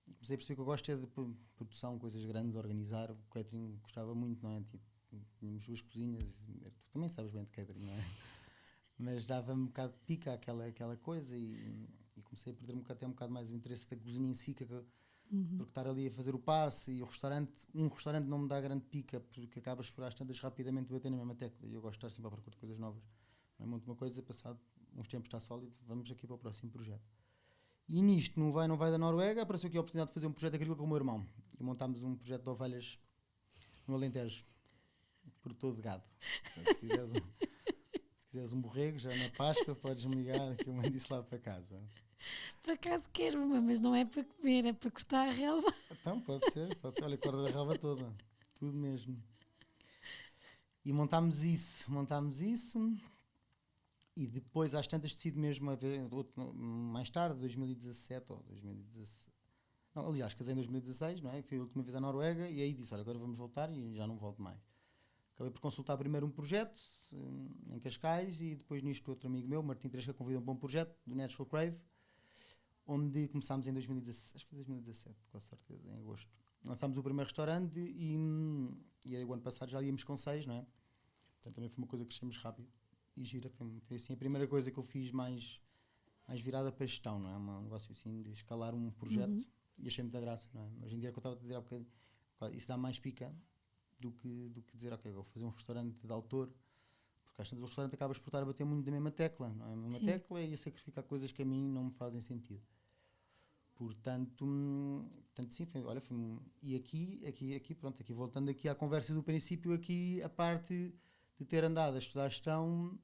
Comecei a perceber que eu gosto de produção, coisas grandes, organizar. O catering gostava muito, não é? Tipo, tínhamos 2 cozinhas, tu também sabes bem de catering, não é? Mas dava-me um bocado de pica aquela coisa e comecei a perder até um bocado mais o interesse da cozinha em si, porque estar ali a fazer o passe e um restaurante não me dá grande pica, porque acabas por às tantas rapidamente bater na mesma tecla e eu gosto de estar sempre à procura de coisas novas. Não é muito uma coisa, passado uns tempos está sólido, vamos aqui para o próximo projeto. E nisto, não vai da Noruega, apareceu aqui a oportunidade de fazer um projeto agrícola com o meu irmão. E montámos um projeto de ovelhas no Alentejo, produtor de gado. Então, se quiseres um borrego, já na Páscoa, podes-me ligar que eu mando isso lá para casa. Por acaso quero uma, mas não é para comer, é para cortar a relva. Então, pode ser. Olha, a corda da relva toda. Tudo mesmo. E montámos isso. E depois, às tantas, decido mesmo a ver, mais tarde, 2017 ou 2016. Não, aliás, casei em 2016, não é? Fui a última vez à Noruega e aí disse, olha, agora vamos voltar e já não volto mais. Acabei por consultar primeiro um projeto em Cascais e depois nisto outro amigo meu, Martim Tresca, convidou um bom projeto do Natural Crave, onde começámos em 2017, acho que foi 2017, com certeza, em agosto. Lançámos o primeiro restaurante e aí o ano passado já íamos com 6, não é? Portanto, também foi uma coisa que crescemos rápido e gira. Foi assim a primeira coisa que eu fiz mais virada para gestão, não é? Um negócio assim de escalar um projeto e achei muita graça, não é? Hoje em dia, que eu estava a dizer há bocadinho, isso dá mais pica do que dizer, ok, vou fazer um restaurante de autor, porque às vezes o restaurante acabas por estar a bater muito da mesma tecla, não é? A mesma tecla e a sacrificar coisas que a mim não me fazem sentido. Portanto sim, e aqui, pronto, aqui voltando aqui à conversa do princípio, aqui a parte de ter andado a estudar gestão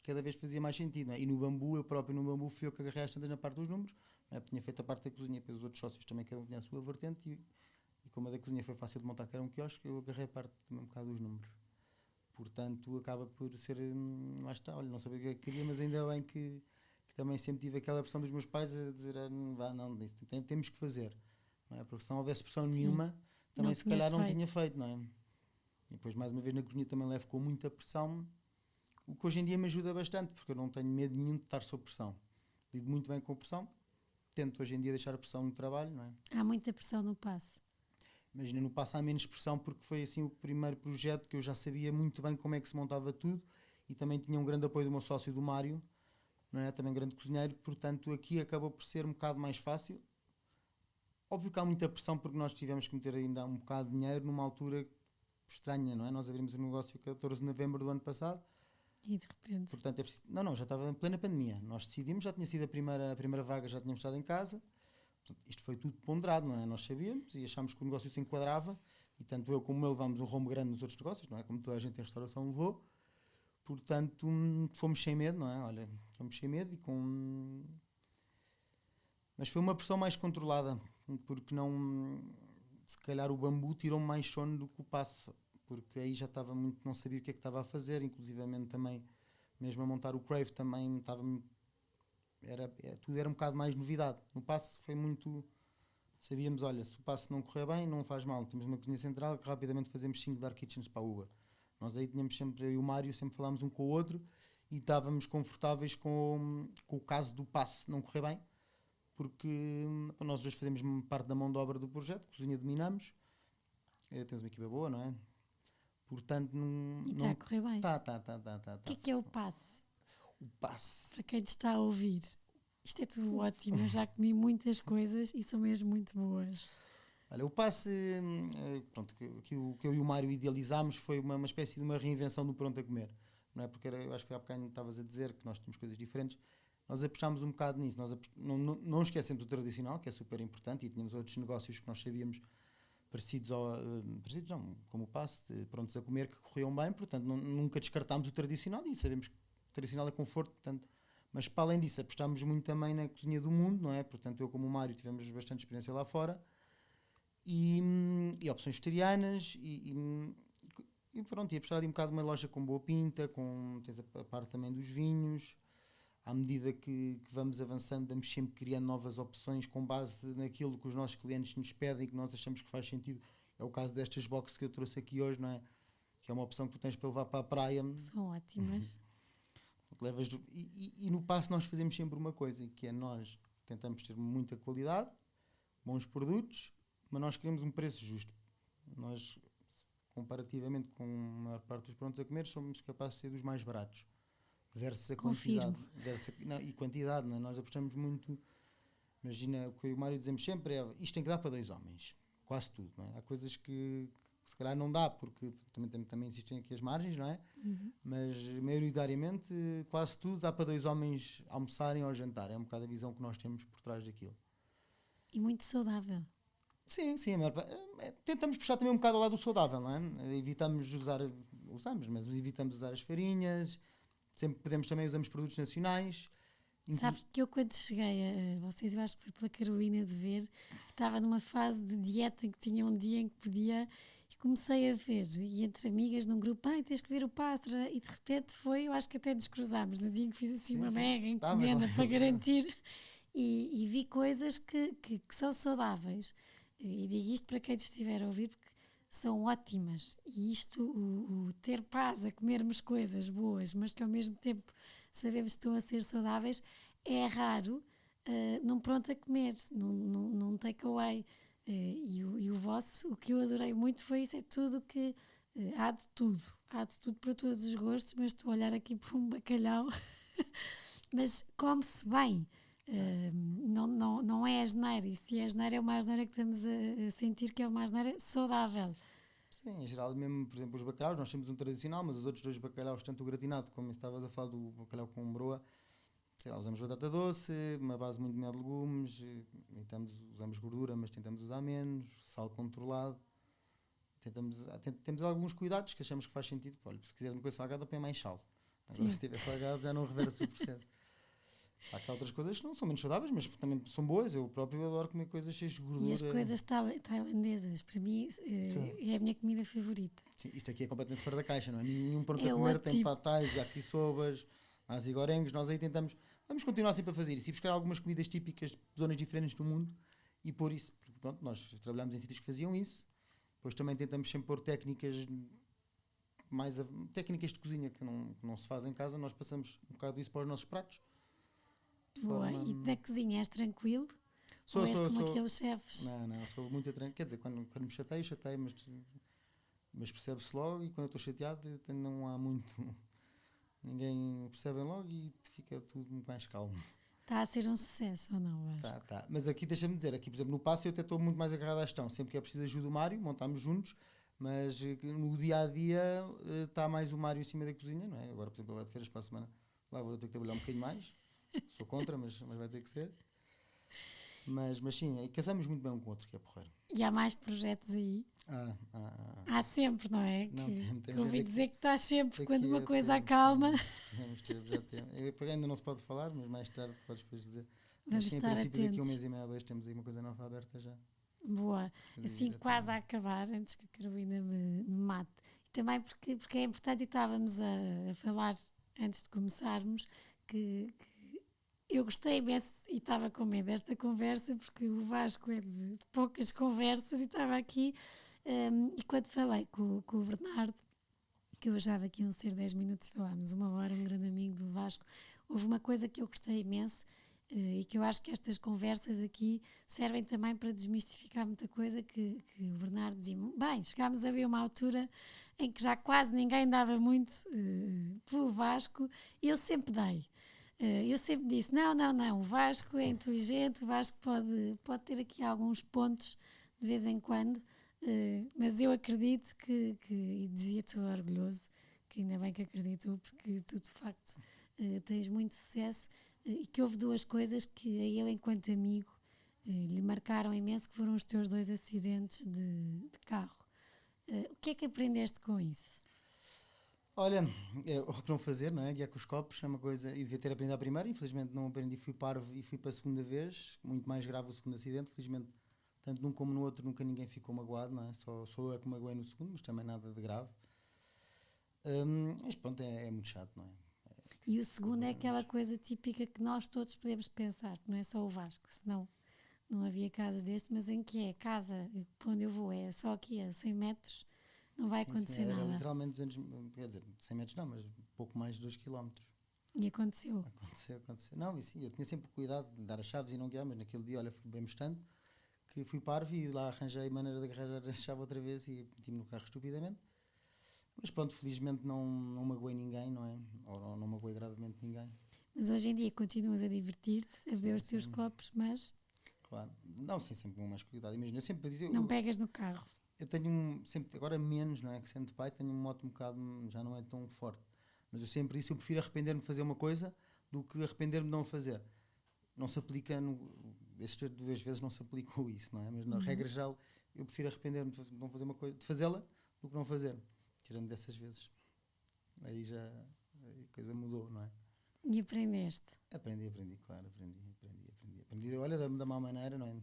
cada vez fazia mais sentido, não é? E no Bambu, eu próprio no Bambu fui eu que agarrei as tantas na parte dos números, não é? Tinha feito a parte da cozinha, depois os outros sócios também cada um tinha a sua vertente e como a da cozinha foi fácil de montar, que era um quiosque, eu agarrei a parte também um bocado dos números. Portanto, acaba por ser, lá está, olha, não sabia o que é que queria, mas ainda bem que também sempre tive aquela pressão dos meus pais a dizer, não, temos que fazer, não é? Porque se não houvesse pressão nenhuma, também não se calhar não feito. tinha feito, não é? E depois, mais uma vez, na cozinha também levo com muita pressão, o que hoje em dia me ajuda bastante, porque eu não tenho medo nenhum de estar sob pressão. Lido muito bem com a pressão, tento hoje em dia deixar a pressão no trabalho, não é? Há muita pressão no passe. Imagina, no passo há menos pressão, porque foi assim o primeiro projeto que eu já sabia muito bem como é que se montava tudo e também tinha um grande apoio do meu sócio, do Mário, não é? Também grande cozinheiro, portanto aqui acabou por ser um bocado mais fácil. Óbvio que há muita pressão porque nós tivemos que meter ainda um bocado de dinheiro numa altura estranha, não é? Nós abrimos o negócio 14 de novembro do ano passado. E de repente... Portanto, é preciso... Não, já estava em plena pandemia. Nós decidimos, já tinha sido a primeira vaga, já tínhamos estado em casa. Portanto, isto foi tudo ponderado, não é? Nós sabíamos e achámos que o negócio se enquadrava e tanto eu como ele levámos um rombo grande nos outros negócios, não é? Como toda a gente em restauração levou. Portanto, fomos sem medo, não é? Olha, fomos sem medo e com... Mas foi uma pressão mais controlada, porque não... Se calhar o Bambu tirou mais sono do que o passe, porque aí já estava muito... Não sabia o que é que estava a fazer, inclusivamente também, mesmo a montar o Crave também estava... tudo era um bocado mais novidade. No passe foi muito... Sabíamos, olha, se o passe não correr bem, não faz mal. Temos uma cozinha central que rapidamente fazemos 5 dark kitchens para a Uber. Nós aí tínhamos sempre, eu e o Mário, sempre falámos um com o outro e estávamos confortáveis com o caso do passe não correr bem, porque nós hoje fazemos parte da mão de obra do projeto, cozinha dominamos, temos uma equipa boa, não é? Portanto, E está a correr bem. Tá. O que é o passe? O passe. Para quem te está a ouvir, isto é tudo ótimo, eu já comi muitas coisas e são mesmo muito boas. Olha, o passe, pronto, que eu e o Mário idealizámos foi uma espécie de uma reinvenção do pronto a comer, não é? Porque eu acho que há bocadinho estavas a dizer que nós temos coisas diferentes, nós apostámos um bocado nisso, nós não esquecemos o tradicional, que é super importante, e tínhamos outros negócios que nós sabíamos parecidos não, como o passe, prontos a comer, que corriam bem, portanto nunca descartámos o tradicional e sabemos que o tradicional é conforto, portanto, mas para além disso apostámos muito também na cozinha do mundo, não é? Portanto eu como o Mário tivemos bastante experiência lá fora. e opções vegetarianas e pronto, ia puxar ali um bocado uma loja com boa pinta, tens a parte também dos vinhos. À medida que vamos avançando, vamos sempre criando novas opções com base naquilo que os nossos clientes nos pedem e que nós achamos que faz sentido. É o caso destas boxes que eu trouxe aqui hoje, não é? Que é uma opção que tu tens para levar para a praia. São ótimas. E no passo nós fazemos sempre uma coisa, que é nós tentamos ter muita qualidade, bons produtos, mas nós queremos um preço justo. Nós, comparativamente com a maior parte dos prontos a comer, somos capazes de ser dos mais baratos. Versus a Confirmo. quantidade. E quantidade, não é? Nós apostamos muito. Imagina, o que eu e o Mário dizemos sempre é: isto tem que dar para 2 homens. Quase tudo, não é? Há coisas que se calhar não dá, porque também existem aqui as margens, não é? Mas maioritariamente quase tudo dá para 2 homens almoçarem ou jantarem. É um bocado a visão que nós temos por trás daquilo. E muito saudável. Sim, tentamos puxar também um bocado ao lado do saudável, não é? Mas evitamos usar as farinhas, sempre que podemos também usamos produtos nacionais. Sabes que eu quando cheguei a vocês, eu acho que foi pela Carolina de ver, estava numa fase de dieta que tinha um dia em que podia, e comecei a ver, e entre amigas num grupo, tens que ver o pássaro, e de repente eu acho que até nos cruzámos, no dia em que fiz assim uma mega encomenda para garantir, e vi coisas que são saudáveis, e digo isto para quem estiver a ouvir, porque são ótimas, e isto, o ter paz a comermos coisas boas, mas que ao mesmo tempo sabemos que estão a ser saudáveis, é raro num pronto a comer, num takeaway. E o vosso, o que eu adorei muito foi isso, é tudo que há de tudo para todos os gostos, mas estou a olhar aqui para um bacalhau, mas come-se bem. Não é asneira, e se é asneira, é uma asneira que estamos a sentir que é uma asneira saudável. Sim, em geral, mesmo, por exemplo, os bacalhaus, nós temos um tradicional, mas os outros 2 bacalhaus, tanto o gratinado como estavas a falar do bacalhau com broa, sei lá, usamos batata doce, uma base muito de mel de legumes, usamos gordura, mas tentamos usar menos, sal controlado. Temos alguns cuidados que achamos que faz sentido. Olha, se quiseres uma coisa salgada, põe mais sal. Agora, se estiver salgado, já não reverse o processo. Há aqui outras coisas que não são menos saudáveis, mas também são boas. Eu próprio adoro comer coisas cheias de gordura. E as coisas tailandesas, para mim, é a minha comida favorita. Sim, isto aqui é completamente fora da caixa, não é? Nenhum pronto a comer tem patais, yakisobas, nasi-gorengs. Nós aí vamos continuar sempre a fazer isso e buscar algumas comidas típicas de zonas diferentes do mundo e pôr isso, porque pronto, nós trabalhamos em sítios que faziam isso. Depois também tentamos sempre pôr técnicas de cozinha que não se faz em casa. Nós passamos um bocado isso para os nossos pratos. Boa, e na cozinha és tranquilo? Ou és como aqueles chefes? Não, sou muito tranquilo. Quer dizer, quando me chateio, mas percebe-se logo, e quando eu estou chateado não há muito... Ninguém percebe logo e fica tudo muito mais calmo. Está a ser um sucesso ou não? Tá. Mas aqui deixa-me dizer, aqui por exemplo no passo eu até estou muito mais agarrado à gestão. Sempre que é preciso ajuda o Mário, montamos juntos, mas no dia-a-dia está mais o Mário em cima da cozinha, não é? Agora por exemplo, vai de feiras para a semana, lá vou ter que trabalhar um bocadinho mais. Sou contra, mas vai ter que ser. Mas sim, casamos muito bem um com o outro, que é porreiro. E há mais projetos aí? Há sempre, não é? Que ouvi dizer que estás sempre, quando uma coisa acalma. Ainda não se pode falar, mas mais tarde podes depois dizer. Vamos estar atentos. Daqui a 1 mês e meio ou 2 temos aí uma coisa nova aberta já. Boa. Assim, quase a acabar, antes que a Carolina me mate. E também porque é importante, e estávamos a falar antes de começarmos, que eu gostei imenso e estava com medo desta conversa, porque o Vasco é de poucas conversas e estava aqui. E quando falei com o Bernardo, que eu achava que iam ser 10 minutos e falámos 1 hora, um grande amigo do Vasco, houve uma coisa que eu gostei imenso e que eu acho que estas conversas aqui servem também para desmistificar muita coisa que o Bernardo dizia. Bem, chegámos a ver uma altura em que já quase ninguém dava muito pelo Vasco, e eu sempre dei. Eu sempre disse, não, o Vasco é inteligente, o Vasco pode ter aqui alguns pontos de vez em quando, mas eu acredito e dizia todo orgulhoso, que ainda bem que acreditou, porque tu de facto tens muito sucesso, e que houve 2 coisas que a ele enquanto amigo lhe marcaram imenso, que foram os teus 2 acidentes de carro. O que é que aprendeste com isso? Olha, o que não fazer, não é? Guiar com os copos é uma coisa, e devia ter aprendido a primeira, infelizmente não aprendi, fui parvo e fui para a segunda vez, muito mais grave o segundo acidente, felizmente tanto num como no outro nunca ninguém ficou magoado, não é? Só eu que magoei no segundo, mas também nada de grave. Mas pronto, é muito chato, não é? E o segundo é aquela coisa típica que nós todos podemos pensar, que não é só o Vasco, senão não havia casos destes, mas em que é casa, para onde eu vou, é só aqui a 100 metros, não vai acontecer era nada. literalmente 200, quer dizer, 100 metros não, mas pouco mais de 2 quilómetros. E aconteceu. Aconteceu. Não, e sim, eu tinha sempre cuidado de dar as chaves e não guiar, mas naquele dia, olha, fui bem bastante, que fui parvo e lá arranjei maneira de arranjar a chave outra vez e meti-me no carro estupidamente. Mas pronto, felizmente não magoei ninguém, não é? Ou não magoei gravemente ninguém. Mas hoje em dia continuas a divertir-te, a ver os teus copos, mas Claro. Não, sim, sempre com mais cuidado. Imagina, eu sempre dizia... não pegas no carro. Eu tenho sempre, agora menos, não é? Que sendo pai, tenho um moto um bocado, já não é tão forte. Mas eu sempre disse, eu prefiro arrepender-me de fazer uma coisa do que arrepender-me de não fazer. Não se aplica, esses 2 vezes não se aplicou isso, não é? Mas na regra geral, eu prefiro arrepender-me de não fazer uma coisa, de fazê-la, do que não fazer. Tirando dessas vezes. Aí já a coisa mudou, não é? E aprendeste. Aprendi, claro, aprendi. Olha, da má maneira, não é?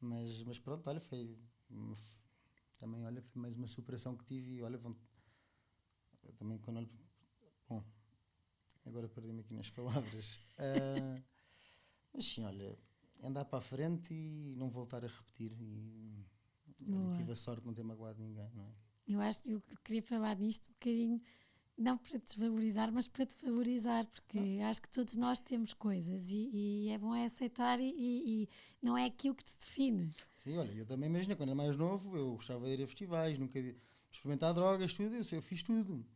Mas pronto, olha, também, olha, foi mais uma superação que tive e olha, também quando olho, bom, agora perdi-me aqui nas palavras. Mas sim, olha, andar para a frente e não voltar a repetir e tive a sorte de não ter magoado ninguém, não é? Eu acho que eu queria falar disto um bocadinho, não para te desvalorizar, mas para te valorizar, porque acho que todos nós temos coisas e é bom aceitar e não é aquilo que te define. Sim, olha, eu também imagino, quando era mais novo, eu gostava de ir a festivais, nunca de experimentar drogas, tudo, eu fiz tudo.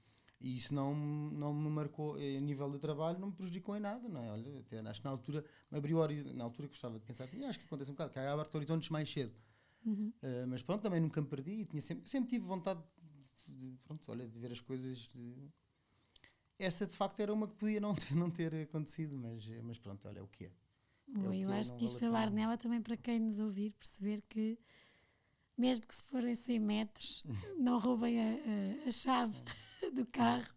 E isso não me marcou, a nível de trabalho, não me prejudicou em nada, não é? Olha, até acho que na altura, me abriu na altura que gostava de pensar assim, acho que acontece um bocado, que abre horizontes mais cedo. Mas pronto, também nunca me perdi e sempre tive vontade pronto, olha, de ver as coisas. Essa de facto era uma que podia não ter acontecido, mas pronto, olha, é o que é. Eu acho que quis falar nela também para quem nos ouvir, perceber que mesmo que se forem 100 metros, não roubem a chave do carro,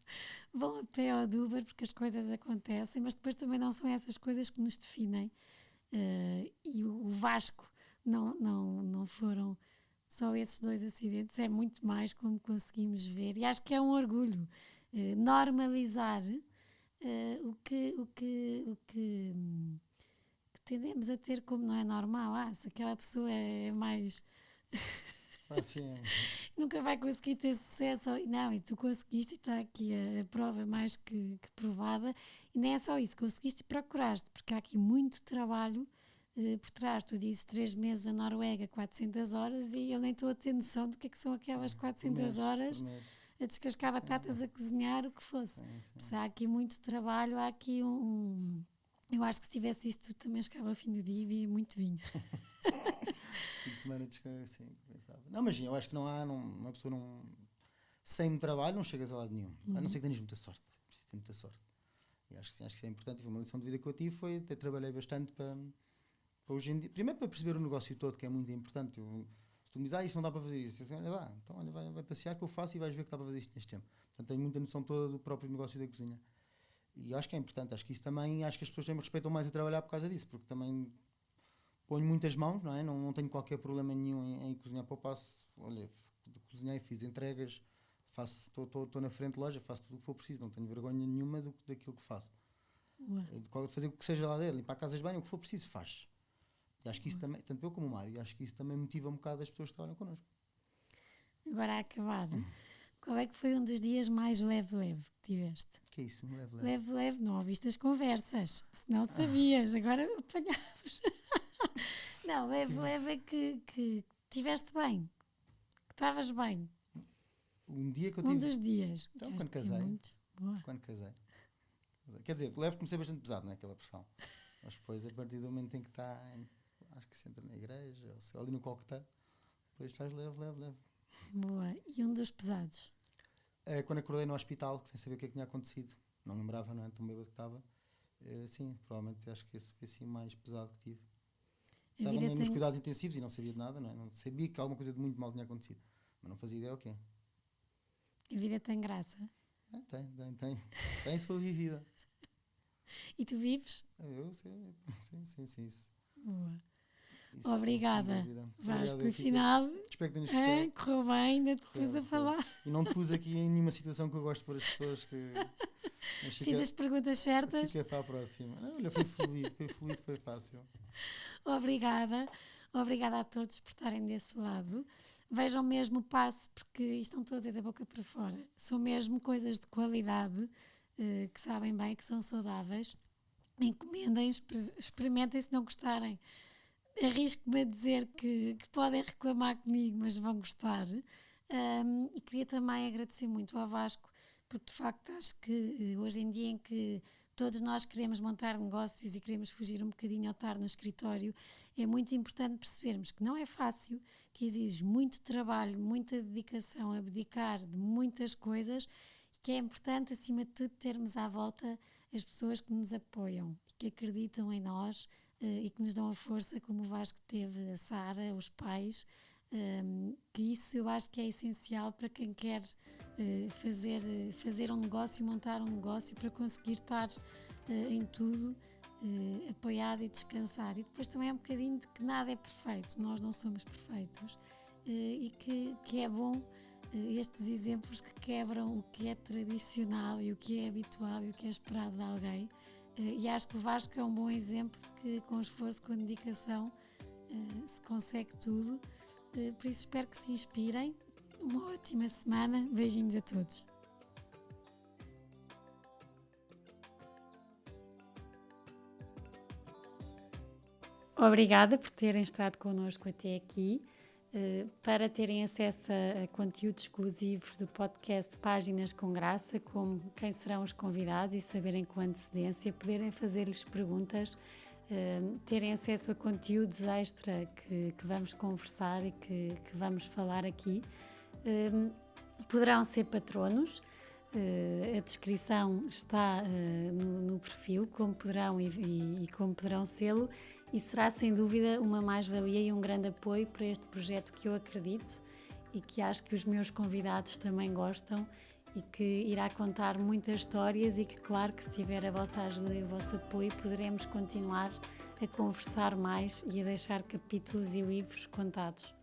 vão a pé ou de Uber, porque as coisas acontecem, mas depois também não são essas coisas que nos definem. E o Vasco não foram só esses 2 acidentes, é muito mais como conseguimos ver, e acho que é um orgulho normalizar o que tendemos a ter como não é normal. Se aquela pessoa é mais nunca vai conseguir ter sucesso, não, e tu conseguiste, e está aqui a prova mais que provada, e nem é só isso, conseguiste e procuraste, porque há aqui muito trabalho por trás. Tu dizes 3 meses na Noruega, 400 horas, e eu nem estou a ter noção do que é que são aquelas 400 horas a descascar batatas, a cozinhar, o que fosse. Sim. Há aqui muito trabalho, há aqui eu acho que se tivesse isso tudo também chegava ao fim do dia e bebia muito vinho. Fim de semana assim, pensava. Não, mas eu acho que não há, uma pessoa sem trabalho não chegas a lado nenhum. A não ser que tenhas muita sorte. Preciso ter muita sorte. E acho que isso é importante. Foi uma lição de vida que eu tive, foi ter trabalhei bastante para hoje em dia. Primeiro para perceber o negócio todo, que é muito importante. Se tu me dizes, isso não dá para fazer isso, assim, olha lá, então olha, vai passear que eu faço e vais ver que dá para fazer isto neste tempo. Portanto, tenho muita noção toda do próprio negócio da cozinha. E acho que é importante, acho que isso também, acho que as pessoas também me respeitam mais a trabalhar por causa disso, porque também ponho muitas mãos, não é? Não tenho qualquer problema nenhum em cozinhar para o passo. Olha, cozinhei, fiz entregas, estou na frente da loja, faço tudo o que for preciso, não tenho vergonha nenhuma daquilo que faço. De fazer o que seja lá dentro, limpar casas de banho, o que for preciso, faz. E acho que isso também, tanto eu como o Mário, acho que isso também motiva um bocado as pessoas que trabalham connosco. Agora a acabar, qual é que foi um dos dias mais leve que tiveste? Que é isso, leve? Leve, não ouviste as conversas, se não sabias, agora apanhavas. Não, leve é que tiveste bem, que estavas bem. Um dia que eu tive... Um dos dias. Então, quando casei. Quer dizer, leve comecei bastante pesado, não é? Aquela pressão. Mas depois, a partir do momento em que está, acho que se entra na igreja, ou ali no coquetel, depois estás leve. Boa. E um dos pesados? Quando acordei no hospital, sem saber o que é que tinha acontecido, não lembrava, não é? Tão bêbado que estava. Sim, provavelmente acho que esse foi assim mais pesado que tive. Estava nos cuidados intensivos e não sabia de nada, não é? Não sabia que alguma coisa de muito mal tinha acontecido, mas não fazia ideia o quê. A vida tem graça? Tem sua vivida. E tu vives? Eu sim. Boa. Isso, obrigada. sem dúvida. Vasco, Obrigado, afinal, espero que tenhas gostado. correu bem, ainda te pus a falar. E não te pus aqui em nenhuma situação que eu gosto de pôr as pessoas que. Fiz as perguntas certas. Fica para a próxima. Não, olha, foi fluido, foi fácil. Obrigada. Obrigada a todos por estarem desse lado. Vejam mesmo o passe, porque estão todos aí da boca para fora. São mesmo coisas de qualidade, que sabem bem, que são saudáveis. Encomendem, experimentem se não gostarem. Arrisco-me a dizer que podem reclamar comigo, mas vão gostar. E queria também agradecer muito ao Vasco, porque de facto acho que hoje em dia em que todos nós queremos montar negócios e queremos fugir um bocadinho ao estar no escritório, é muito importante percebermos que não é fácil, que exige muito trabalho, muita dedicação, abdicar de muitas coisas e que é importante, acima de tudo, termos à volta as pessoas que nos apoiam e que acreditam em nós e que nos dão a força, como o Vasco teve, a Sara, os pais, que isso eu acho que é essencial para quem quer fazer um negócio, montar um negócio para conseguir estar em tudo apoiado e descansar. E depois também é um bocadinho de que nada é perfeito, nós não somos perfeitos e que é bom estes exemplos que quebram o que é tradicional e o que é habitual e o que é esperado de alguém. E acho que o Vasco é um bom exemplo de que com esforço, com dedicação se consegue tudo. Por isso espero que se inspirem. Uma ótima semana. Beijinhos a todos. Obrigada por terem estado connosco até aqui. Para terem acesso a conteúdos exclusivos do podcast Páginas com Graça, como quem serão os convidados e saberem com antecedência, poderem fazer-lhes perguntas, terem acesso a conteúdos extra que vamos conversar e que vamos falar aqui. Poderão ser patronos, a descrição está no perfil, como poderão e como poderão sê-lo, e será sem dúvida uma mais-valia e um grande apoio para este projeto que eu acredito e que acho que os meus convidados também gostam e que irá contar muitas histórias e que, claro, que se tiver a vossa ajuda e o vosso apoio poderemos continuar a conversar mais e a deixar capítulos e livros contados.